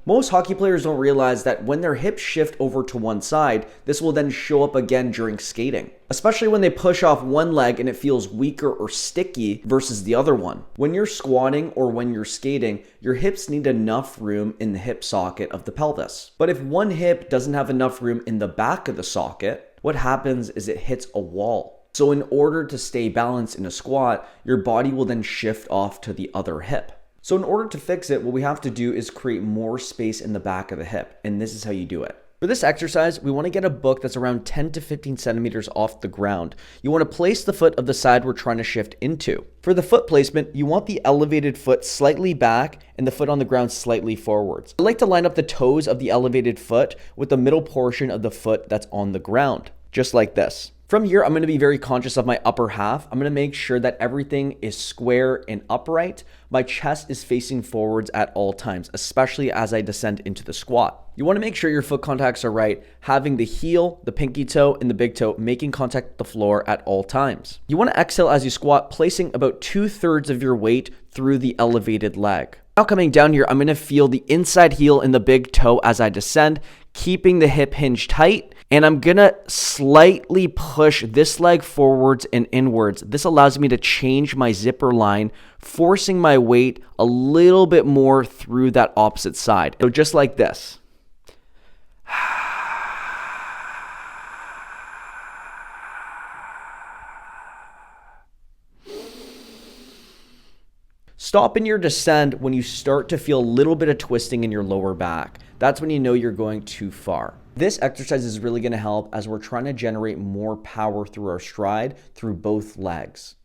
Most hockey players don't realize that when their hips shift over to one side, this will then show up again during skating, especially when they push off one leg and it feels weaker or sticky versus the other one. When you're squatting or when you're skating, your hips need enough room in the hip socket of the pelvis. But if one hip doesn't have enough room in the back of the socket, what happens is it hits a wall. So in order to stay balanced in a squat, your body will then shift off to the other hip. So in order to fix it, what we have to do is create more space in the back of the hip, and this is how you do it. For this exercise, we want to get a book that's around 10 to 15 centimeters off the ground. You want to place the foot of the side we're trying to shift into. For the foot placement, you want the elevated foot slightly back and the foot on the ground slightly forwards. I like to line up the toes of the elevated foot with the middle portion of the foot that's on the ground, just like this. From here, I'm going to be very conscious of my upper half. I'm going to make sure that everything is square and upright. My chest is facing forwards at all times, especially as I descend into the squat. You want to make sure your foot contacts are right, having the heel, the pinky toe, and the big toe making contact with the floor at all times. You want to exhale as you squat, placing about 2/3 of your weight through the elevated leg. Now coming down here, I'm going to feel the inside heel and the big toe as I descend, keeping the hip hinge tight. And I'm going to slightly push this leg forwards and inwards. This allows me to change my zipper line, forcing my weight a little bit more through that opposite side. So just like this. Stop in your descend when you start to feel a little bit of twisting in your lower back. That's when you know you're going too far. This exercise is really going to help as we're trying to generate more power through our stride through both legs.